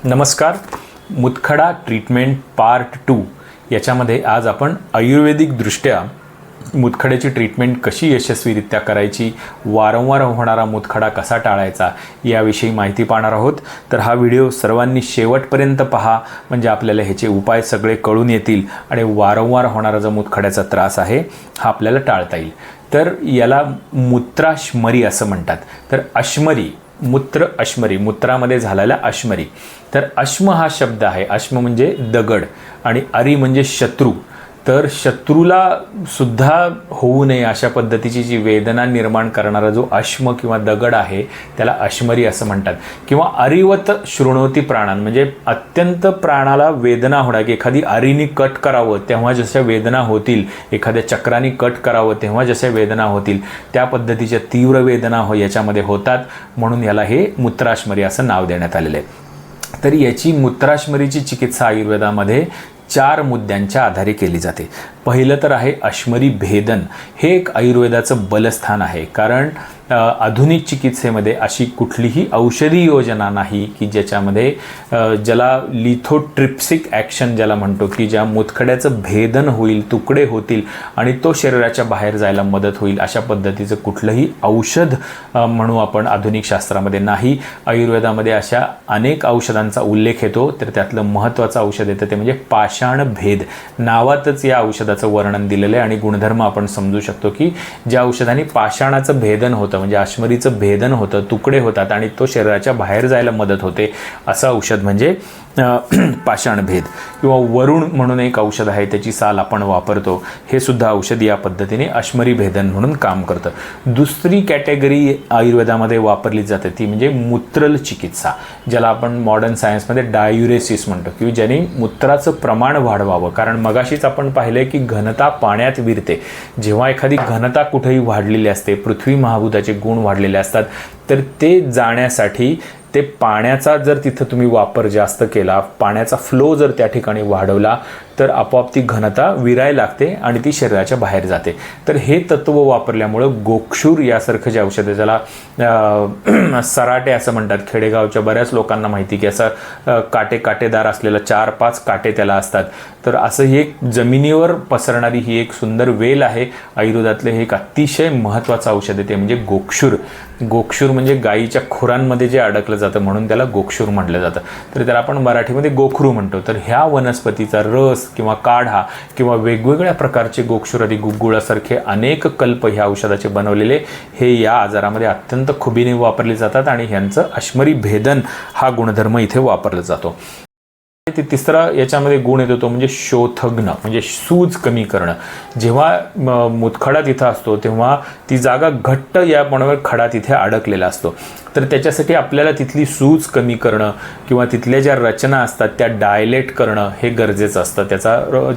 नमस्कार. मुतखडा treatment part 2 याच्यामध्ये आज आपण आयुर्वेदिक दृष्ट्या मुतखड्याची ट्रीटमेंट कशी यशस्वीरित्या करायची, वारंवार होणारा मुतखडा कसा टाळायचा याविषयी माहिती पाहणार आहोत. तर हा व्हिडिओ सर्वांनी शेवटपर्यंत पहा, म्हणजे आपल्याला ह्याचे उपाय सगळे कळून येतील आणि वारंवार होणारा जो मुतखड्याचा त्रास आहे हा आपल्याला टाळता येईल. तर याला मूत्राश्मरी असं म्हणतात. तर अश्मरी, मूत्र अश्मरी, मूत्रामध्ये झालेला अश्मरी. तर अश्म हा शब्द आहे. अश्म म्हणजे दगड आणि अरी म्हणजे शत्रू. तर शत्रूला सुद्धा होऊ नये अशा पद्धतीची जी वेदना निर्माण करणारा जो अश्म किंवा दगड आहे त्याला अश्मरी असं म्हणतात. किंवा अरिवत शृणोती प्राणान, म्हणजे अत्यंत प्राणाला वेदना होणार, की एखादी अरीने कट करावं तेव्हा जशा वेदना होतील, एखाद्या चक्राने कट करावं तेव्हा जशा वेदना होतील त्या पद्धतीच्या तीव्र वेदना याच्यामध्ये होतात, म्हणून याला हे मूत्राश्मरी असं नाव देण्यात आलेलं आहे. तर याची मूत्राश्मरीची चिकित्सा आयुर्वेदामध्ये 4 मुद्द्यांच्या आधारे केली जाते. पहिलं तर आहे अश्मरी भेदन. हे एक आयुर्वेदाचं बलस्थान आहे, कारण आधुनिक चिकित्सेमध्ये अशी कुठलीही औषधी योजना नाही की ज्याच्यामध्ये ज्याला लिथोट्रिप्सिक ॲक्शन ज्याला म्हणतो, की ज्या मुतखड्याचं भेदन होईल, तुकडे होतील आणि तो शरीराच्या बाहेर जायला मदत होईल, अशा पद्धतीचं कुठलंही औषध म्हणू आपण आधुनिक शास्त्रामध्ये नाही. आयुर्वेदामध्ये अशा अनेक औषधांचा उल्लेख येतो. तर त्यातलं महत्त्वाचं औषध येतं ते म्हणजे पाषाण भेद. नावातच या औषधाचं वर्णन दिलेलं आहे आणि गुणधर्म आपण समजू शकतो, की ज्या औषधाने पाषाणाचं भेदन होतं, म्हणजे अश्मरीचं भेदन होतं, तुकडे होतात आणि तो शरीराच्या बाहेर जायला मदत होते, असं औषध म्हणजे पाषाण भेद. किंवा वरुण म्हणून एक औषध आहे, त्याची साल आपण वापरतो, हे सुद्धा औषध या पद्धतीने अश्मरी भेदन म्हणून काम करतं. दुसरी कॅटेगरी आयुर्वेदामध्ये वापरली जाते ती म्हणजे मूत्रल चिकित्सा, ज्याला आपण मॉडर्न सायन्समध्ये डायुरेसिस म्हणतो, की ज्याने मूत्राचं प्रमाण वाढवावं. कारण मगाशीच आपण पाहिलं की घनता पाण्यात विरते. जेव्हा एखादी घनता कुठेही वाढलेली असते, पृथ्वी महाभूताचे गुण वाढलेले असतात, तर ते जाण्यासाठी ते पाण्याचा जर तिथं तुम्ही वापर जास्त केला, पाण्याचा फ्लो जर त्या ठिकाणी वाढवला, तर आपोआप ती घनता विरायला लागते आणि ती शरीराच्या बाहेर जाते. तर हे तत्त्व वापरल्यामुळं गोक्षूर यासारखं जे औषध आहे, ज्याला सराटे असं म्हणतात, खेडेगावच्या बऱ्याच लोकांना माहिती की असं काटेदार असलेलं 4-5 काटे त्याला असतात. तर असं ही एक जमिनीवर पसरणारी ही एक सुंदर वेल आहे. आयुर्वेदातलं हे एक अतिशय महत्त्वाचं औषध आहे, ते म्हणजे गोक्षूर. गोक्षूर म्हणजे गायीच्या खुरांमध्ये जे अडकलं जातं म्हणून त्याला गोक्षूर म्हटलं जातं. तर त्याला आपण मराठीमध्ये गोखरू म्हणतो. तर ह्या वनस्पतीचा रस किंवा काढा किंवा वेगवेगळ्या प्रकारचे गोक्षुरादी गुग्गुळासारखे अनेक कल्प ह्या औषधाचे बनवलेले हे या आजारामध्ये अत्यंत खुबीने वापरले जातात आणि ह्यांचं अश्मरी भेदन हा गुणधर्म इथे वापरला जातो. तिसरा याच्यामध्ये गुण येतो तो म्हणजे शोथग्न, म्हणजे सूज कमी करणं. जेव्हा मुतखडा तिथं असतो तेव्हा ती जागा घट्ट याप्रमाणे खडा तिथे अडकलेला असतो. तर त्याच्यासाठी आपल्याला तिथली सूज कमी करणं किंवा तिथल्या ज्या रचना असतात त्या डायलेट करणं हे गरजेचं असतं.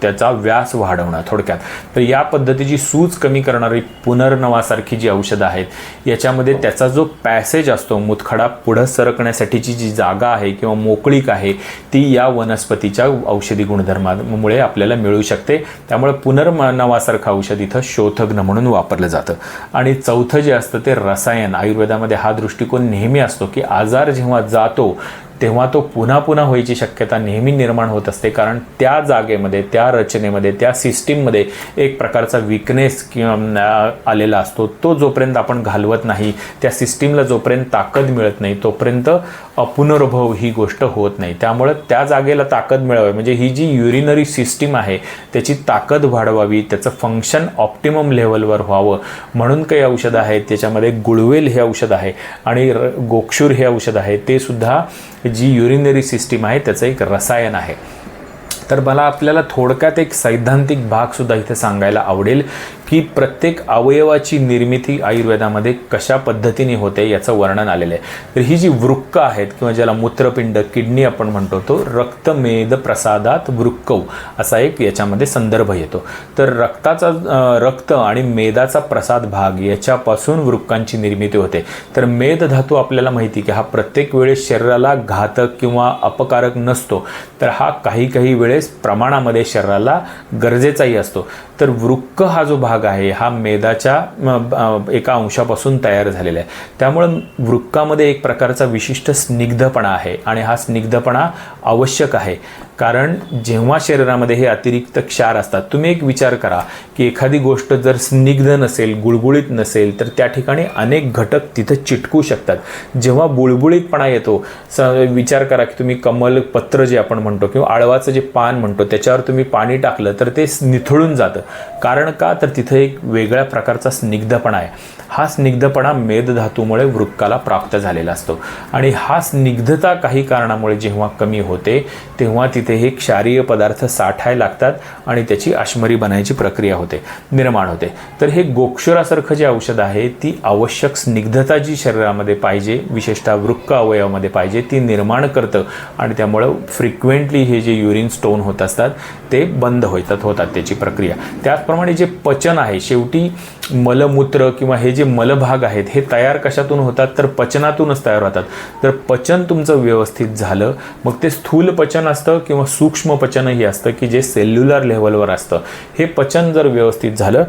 त्याचा व्यास वाढवणं थोडक्यात. तर या पद्धतीची सूज कमी करणारी पुनर्नवासारखी जी औषधं आहेत याच्यामध्ये त्याचा जो पॅसेज असतो, मुतखडा पुढं सरकण्यासाठीची जी जागा आहे किंवा मोकळीक आहे, ती या वनस्पतीच्या औषधी गुणधर्मामुळे आपल्याला मिळू शकते. त्यामुळे पुनर्नवासारखं औषध इथं शोथग्न म्हणून वापरलं जातं. आणि चौथं जे असतं ते रसायन. आयुर्वेदामध्ये हा दृष्टिकोन नेहमी असतो की आजार जेव्हा जातो तेव्हा तो पुन्हा पुन्हा व्हायची शक्यता नेहमी निर्माण होत असते, कारण त्या जागेमध्ये, त्या रचनेमध्ये, त्या सिस्टीममध्ये एक प्रकारचा विकनेस किंवा आलेला असतो. तो जोपर्यंत आपण घालवत नाही, त्या सिस्टीमला जोपर्यंत ताकद मिळत नाही, तोपर्यंत पुनर्भव ही गोष्ट होत नाही. त्यामुळे त्या जागेला ताकद मिळावी, म्हणजे ही जी युरिनरी सिस्टीम आहे त्याची ताकद वाढवावी, त्याचं फंक्शन ऑप्टिमम लेवलवर व्हावं म्हणून काही औषधं आहेत. त्याच्यामध्ये गुळवेल हे औषध आहे आणि गोक्षूर हे औषध आहे. ते सुद्धा जी युरिनरी सिस्टीम आहे त्याचं एक रसायन आहे. तर मला आपल्याला थोडक्यात एक सैद्धांतिक भागसुद्धा इथे सांगायला आवडेल की प्रत्येक अवयवाची निर्मिती आयुर्वेदामध्ये कशा पद्धतीने होते याचं वर्णन आलेलं आहे. तर ही जी वृक्क आहेत किंवा ज्याला मूत्रपिंड, किडनी आपण म्हणतो, तो रक्तमेद प्रसादात वृक्कौ असा एक याच्यामध्ये संदर्भ येतो. तर रक्त आणि मेदाचा प्रसाद भाग याच्यापासून वृक्कांची निर्मिती होते. तर मेद धातू आपल्याला माहिती की हा प्रत्येक वेळेस शरीराला घातक किंवा अपकारक नसतो, तर हा काही वेळेस वेळेस प्रमाणामध्ये शरीराला गरजेचाही असतो. तर वृक्क हा जो भाग आहे हा मेदाच्या एका अंशापासून तयार झालेला आहे. त्यामुळं वृक्कामध्ये एक प्रकारचा विशिष्ट स्निग्धपणा आहे आणि हा स्निग्धपणा आवश्यक आहे. कारण जेव्हा शरीरामध्ये हे अतिरिक्त क्षार असतात, तुम्ही एक विचार करा की एखादी गोष्ट जर स्निग्ध नसेल, गुळगुळीत नसेल, तर त्या ठिकाणी अनेक घटक तिथं चिटकू शकतात. जेव्हा बुळबुळीतपणा येतो, विचार करा की तुम्ही कमलपत्र जे आपण म्हणतो किंवा आळवाचं जे पान म्हणतो त्याच्यावर तुम्ही पाणी टाकलं तर ते निथळून जातं. कारण का? तर तिथं एक वेगळ्या प्रकारचा स्निग्धपणा आहे. हा स्निग्धपणा मेदधातूमुळे वृक्काला प्राप्त झालेला असतो आणि हा स्निग्धता काही कारणामुळे जेव्हा कमी होते तेव्हा तिथे हे क्षारीय पदार्थ साठायला लागतात आणि त्याची अश्मरी बनायची प्रक्रिया होते, निर्माण होते. तर हे गोक्षुरासारखं जे औषध आहे ती आवश्यक स्निग्धता जी शरीरामध्ये पाहिजे, विशेषतः वृक्क अवयवामध्ये पाहिजे, ती निर्माण करतं आणि त्यामुळं फ्रिक्वेंटली हे जे युरिन स्टोन होत असतात ते बंद होतात त्याची प्रक्रिया. त्याचप्रमाणे जे पचन आहे, शेवटी मलमूत्र किंवा हे जे मलभाग आहेत हे तयार कशातून होतात तर पचनातूनच तयार होतात. तर पचन तुमचं व्यवस्थित झालं, मग ते स्थूल पचन असतं किंवा सूक्ष्म पचनही असतं की जे सेल्युलर लेव्हलवर असतं. हे पचन जर व्यवस्थित झालं,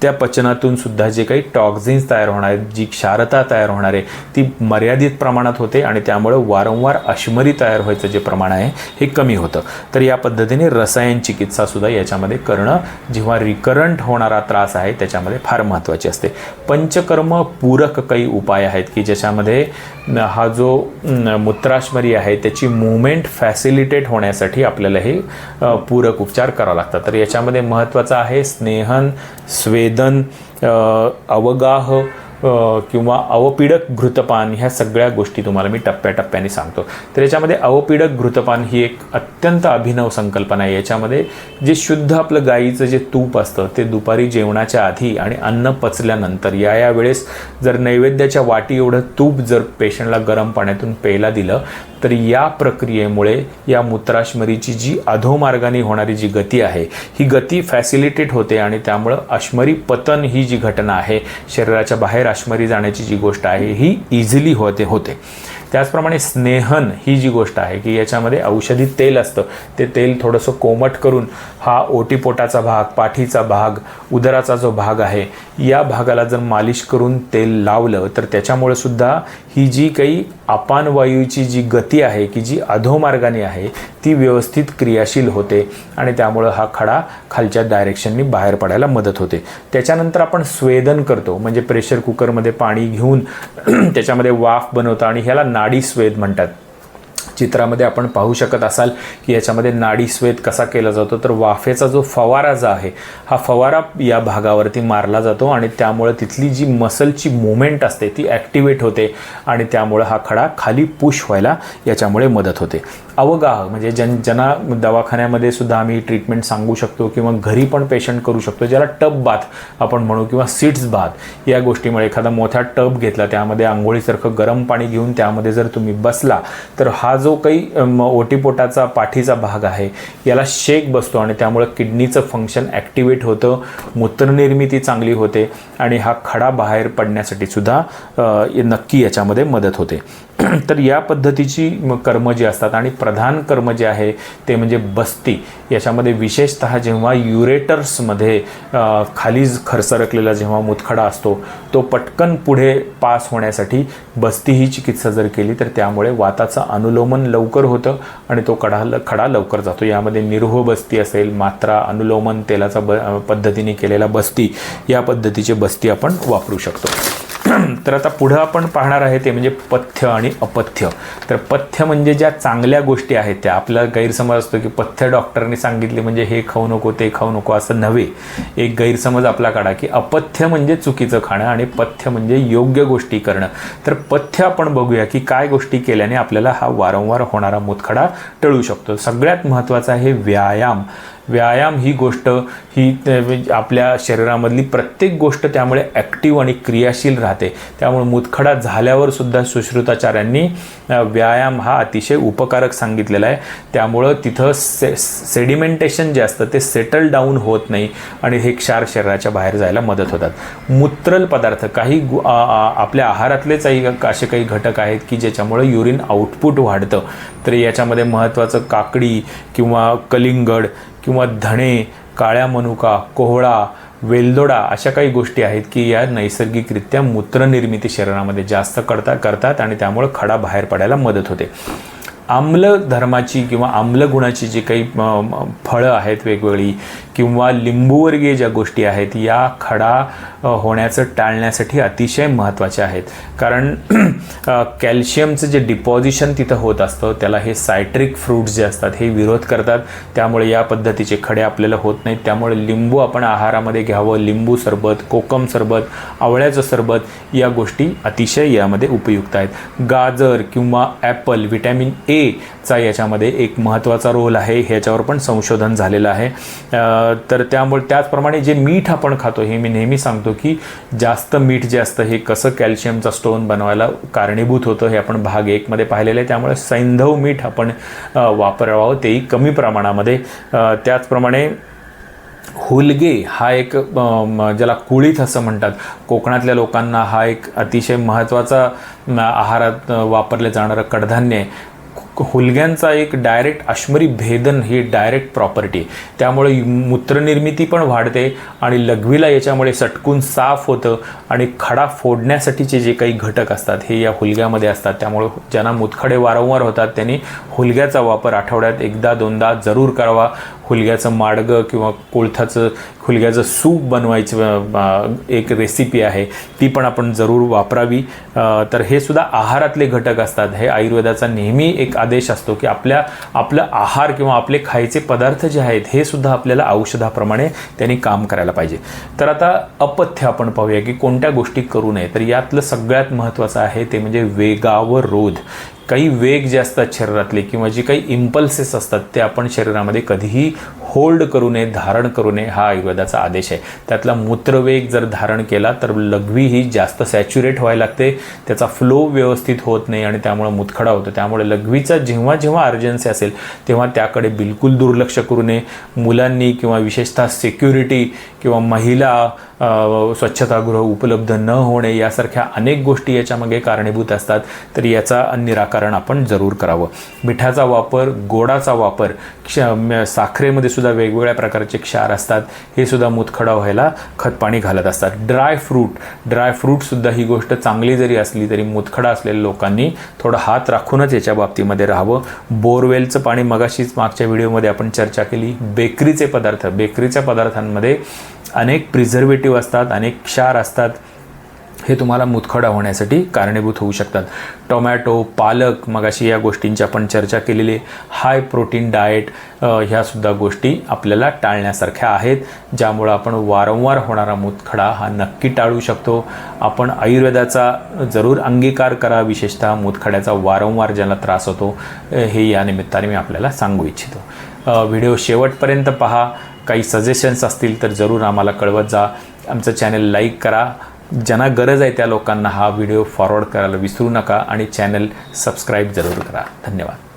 त्या पचनातून सुद्धा जे काही टॉक्झिन्स तयार होणार आहेत, जी क्षारता तयार होणार आहे ती मर्यादित प्रमाणात होते आणि त्यामुळं वारंवार अश्मरी तयार व्हायचं जे प्रमाण आहे हे कमी होतं. तर या पद्धतीने रसायन चिकित्सा सुद्धा याच्यामध्ये करणं, जेव्हा रिकरंट होणारा त्रास आहे त्याच्यामध्ये फार महत्त्वाची असते. पंचकर्म पूरक काही उपाय आहेत की ज्याच्यामध्ये हा जो मूत्राश्मरी आहे त्याची मूवमेंट फॅसिलिटेट होण्यासाठी आपल्याला हे पूरक उपचार करावे लागतात. तर याच्यामध्ये महत्त्वाचं आहे स्नेहन, स्वेदन, अवगाह किंवा अवपीडक घृतपान. ह्या सगळ्या गोष्टी तुम्हाला मी टप्प्याटप्प्याने सांगतो. तर याच्यामध्ये अवपीडक घृतपान ही एक अत्यंत अभिनव संकल्पना आहे. याच्यामध्ये जे शुद्ध आपलं गाईचं जे तूप असतं ते दुपारी जेवणाच्या आधी आणि अन्न पचल्यानंतर या वेळेस जर नैवेद्याच्या वाटी एवढं तूप जर पेशंटला गरम पाण्यातून प्यायला दिलं तर या प्रक्रियेमुळे या मूत्राश्मरीची जी अधोमार्गाने होणारी जी गती आहे ही गती फॅसिलिटेट होते आणि त्यामुळं अश्मरी पतन ही जी घटना आहे, शरीराच्या बाहेर अश्मरी जाण्याची जी गोष्ट आहे ही इझिली होते. त्याचप्रमाणे स्नेहन ही जी गोष्ट आहे की याच्यामध्ये औषधी तेल असतं, ते तेल थोडंसं कोमट करून हा ओटीपोटाचा भाग, पाठीचा भाग, उदराचा जो भाग आहे या भागाला जर मालिश करून तेल लावलं तर त्याच्यामुळे सुद्धा ही जी काही अपान वायूची जी गती आहे की जी अधोमार्गाने आहे ती व्यवस्थित क्रियाशील होते आणि त्यामुळं हा खडा खालच्या डायरेक्शननी बाहेर पडायला मदत होते. त्याच्यानंतर आपण स्वेदन करतो, म्हणजे प्रेशर कुकरमध्ये पाणी घेऊन त्याच्यामध्ये वाफ बनवतो आणि ह्याला नाडी स्वेद म्हणतात. चित्रामध्ये आपण पाहू शकत असाल की याच्यामध्ये नाडी स्वेद कसा केला जातो, तर वाफेचा जो फवारा जो आहे हा फवारा या भागावरती मारला जातो आणि त्यामुळे तिथली जी मसलची मूवमेंट असते ती ॲक्टिवेट होते आणि त्यामुळे हा खडा खाली पुश व्हायला याच्यामुळे मदत होते. अवगाह म्हणजे ज्यांना दवाखान्यामध्ये सुद्धा आम्ही ट्रीटमेंट सांगू शकतो किंवा घरी पण पेशंट करू शकतो, ज्याला टब बाथ आपण म्हणू किंवा सीट्स बाथ, या गोष्टीमुळे एखादा मोठा टब घेतला त्यामध्ये आंघोळीसारखं गरम पाणी घेऊन त्यामध्ये जर तुम्ही बसला तर हा जो काही ओटीपोटाचा पाठीचा भाग आहे याला शेक बसतो आणि त्यामुळे किडनीचं फंक्शन ॲक्टिवेट होतं, मूत्रनिर्मिती चांगली होते आणि हा खडा बाहेर पडण्यासाठी सुद्धा नक्की याच्यामध्ये मदत होते. तर या पद्धतीची कर्म जी असतात आणि प्रधान कर्म जे आहे ते म्हणजे बस्ती. याच्यामध्ये विशेषतः जेव्हा युरेटर्समध्ये खाली खरसरकलेला जेव्हा मुतखडा असतो तो पटकन पुढे पास होण्यासाठी बस्ती ही चिकित्सा जर केली तर त्यामुळे वाताचं अनुलोमन लवकर होतं आणि तो खडा लवकर जातो. यामध्ये निरोह बस्ती असेल, मात्रा, अनुलोमन, तेलाचा पद्धतीने केलेला बस्ती, या पद्धतीचे बस्ती आपण वापरू शकतो. तर आता पुढं आपण पाहणार आहे ते म्हणजे पथ्य आणि अपथ्य. तर पथ्य म्हणजे ज्या चांगल्या गोष्टी आहेत त्या. आपला गैरसमज असतो की पथ्य डॉक्टरने सांगितले म्हणजे हे खाऊ नको ते खाऊ नको, असं नव्हे. एक गैरसमज आपला काढा की अपथ्य म्हणजे चुकीचं खाणं आणि पथ्य म्हणजे योग्य गोष्टी करणं. तर पथ्य आपण बघूया की काय गोष्टी केल्याने आपल्याला हा वारंवार होणारा मुतखडा टळू शकतो. सगळ्यात महत्त्वाचा आहे व्यायाम. व्यायाम ही गोष्ट ही आपल्या शरीरामधली प्रत्येक गोष्ट त्यामुळे ॲक्टिव्ह आणि क्रियाशील राहते. त्यामुळे मुतखडा झाल्यावर सुद्धा सुश्रुताचार्यांनी व्यायाम हा अतिशय उपकारक सांगितलेला आहे. त्यामुळं तिथं सेडिमेंटेशन जे असतं ते सेटल डाऊन होत नाही आणि हे क्षार शरीराच्या बाहेर जायला मदत होतात. मूत्रल पदार्थ काही आपल्या आहारातलेच असे काही घटक आहेत की ज्याच्यामुळे युरिन आउटपुट वाढतं. तर याच्यामध्ये महत्त्वाचं काकडी किंवा कलिंगड किंवा धणे, काळ्या मनुका, कोहळा, वेलदोडा अशा काही गोष्टी आहेत की या नैसर्गिकरित्या मूत्रनिर्मिती शरीरामध्ये जास्त करतात आणि त्यामुळे खडा बाहेर पडायला मदत होते. आम्ल धर्माची किंवा आम्ल गुणाची जी काही फळं आहेत वेगवेगळी किंवा लिंबूवर्गीय ज्या गोष्टी आहेत या खडा होण्याचं टाळण्यासाठी अतिशय महत्त्वाच्या आहेत. कारण कॅल्शियमचं जे डिपॉझिशन तिथं होत असतं त्याला हे सायट्रिक फ्रूट्स जे असतात हे विरोध करतात. त्यामुळे या पद्धतीचे खडे आपल्याला होत नाहीत. त्यामुळे लिंबू आपण आहारामध्ये घ्यावं. लिंबू सरबत, कोकम सरबत, आवळ्याचं सरबत या गोष्टी अतिशय यामध्ये उपयुक्त आहेत. गाजर किंवा ॲपल व्हिटॅमिन ए चा याच्यामध्ये एक महत्त्वाचा रोल आहे. ह्याच्यावर पण संशोधन झालेलं आहे. तर त्यामुळे त्याचप्रमाणे जे मीठ आपण खातो हे मी नेहमी सांगतो की जास्त मीठ जे असतं हे कसं कॅल्शियमचा स्टोन बनवायला कारणीभूत होतं हे आपण भाग 1 मध्ये पाहिलेलं आहे. त्यामुळे सैंधव मीठ आपण वापरावं तेही कमी प्रमाणामध्ये. त्याचप्रमाणे हुलगे हा एक ज्याला कुळीथ असं म्हणतात कोकणातल्या लोकांना हा एक अतिशय महत्त्वाचा आहारात वापरले जाणारं कडधान्य आहे. हुलग्यांचा एक डायरेक्ट अश्मरी भेदन ही डायरेक्ट प्रॉपर्टी आहे. त्यामुळे मूत्रनिर्मिती पण वाढते आणि लघवीला याच्यामुळे सटकून साफ होतं आणि खडा फोडण्यासाठीचे जे काही घटक असतात हे या हुलग्यामध्ये असतात. त्यामुळे ज्यांना मुतखडे वारंवार होतात त्यांनी हुलग्याचा वापर आठवड्यात 1-2दा जरूर करावा. हुलग्याचं माडगं किंवा कोळथाचं हुलग्याचं सूप बनवायचं एक रेसिपी आहे ती पण आपण जरूर वापरावी. तर हे सुद्धा आहारातले घटक असतात. हे आयुर्वेदाचा नेहमी एक आदेश असतो की आपलं आहार किंवा आपले खायचे पदार्थ जे आहेत हे सुद्धा आपल्याला औषधाप्रमाणे त्यांनी काम करायला पाहिजे. तर आता अपथ्य आपण पाहूया की कोणत्या गोष्टी करू नये. तर यातलं सगळ्यात महत्त्वाचं आहे ते म्हणजे वेगावर रोध. काही वेग जे असतात शरीरातले किंवा जे काही इम्पल्सेस असतात ते आपण शरीरामध्ये कधीही होल्ड करू नये, धारण करू नये हा आयुर्वेदाचा आदेश आहे. त्यातला मूत्रवेग जर धारण केला तर लघवी ही जास्त सॅच्युरेट व्हायला लागते, त्याचा फ्लो व्यवस्थित होत नाही आणि त्यामुळे मुतखडा होतो. त्यामुळे लघवीचा जेव्हा जेव्हा अर्जन्सी असेल तेव्हा त्याकडे बिलकुल दुर्लक्ष करू नये. मुलांनी किंवा विशेषतः सिक्युरिटी किंवा महिला स्वच्छतागृह उपलब्ध न होणे यासारख्या अनेक गोष्टी याच्यामागे कारणीभूत असतात. तर याचा निराकरण आपण जरूर करावं. मिठाचा वापर, गोडाचा वापर, साखरेमध्ये सुद्धा वेगवेगळ्या प्रकारचे क्षार असतात हे सुद्धा मुतखडा व्हायला खतपाणी घालत असतात. ड्रायफ्रूटसुद्धा ही गोष्ट चांगली जरी असली तरी मुतखडा असलेल्या लोकांनी थोडं हात राखूनच याच्या बाबतीमध्ये राहावं. बोरवेलचं पाणी मगाशीच मागच्या व्हिडिओमध्ये आपण चर्चा केली. बेकरीच्या पदार्थांमध्ये अनेक प्रिझर्वेटिव्ह असतात, अनेक क्षार असतात, हे तुम्हाला मुतखडा होण्यासाठी कारणीभूत होऊ शकतात. टोमॅटो, पालक मगाशी या गोष्टींची आपण चर्चा केलेली. हाय प्रोटीन डाएट ह्यासुद्धा गोष्टी आपल्याला टाळण्यासारख्या आहेत ज्यामुळं आपण वारंवार होणारा मुतखडा हा नक्की टाळू शकतो. आपण आयुर्वेदाचा जरूर अंगीकार करा. विशेषतः मुतखड्याचा वारंवार ज्याला त्रास होतो हे या निमित्ताने मी आपल्याला सांगू इच्छितो. व्हिडिओ शेवटपर्यंत पहा. काही सजेशन्स असतील तर जरूर आम्हाला कळवत जा. आमचं चॅनल लाईक करा. ज्यांना गरज आहे त्या लोकांना हा व्हिडिओ फॉरवर्ड करायला विसरू नका आणि चॅनल सबस्क्राईब जरूर करा. धन्यवाद.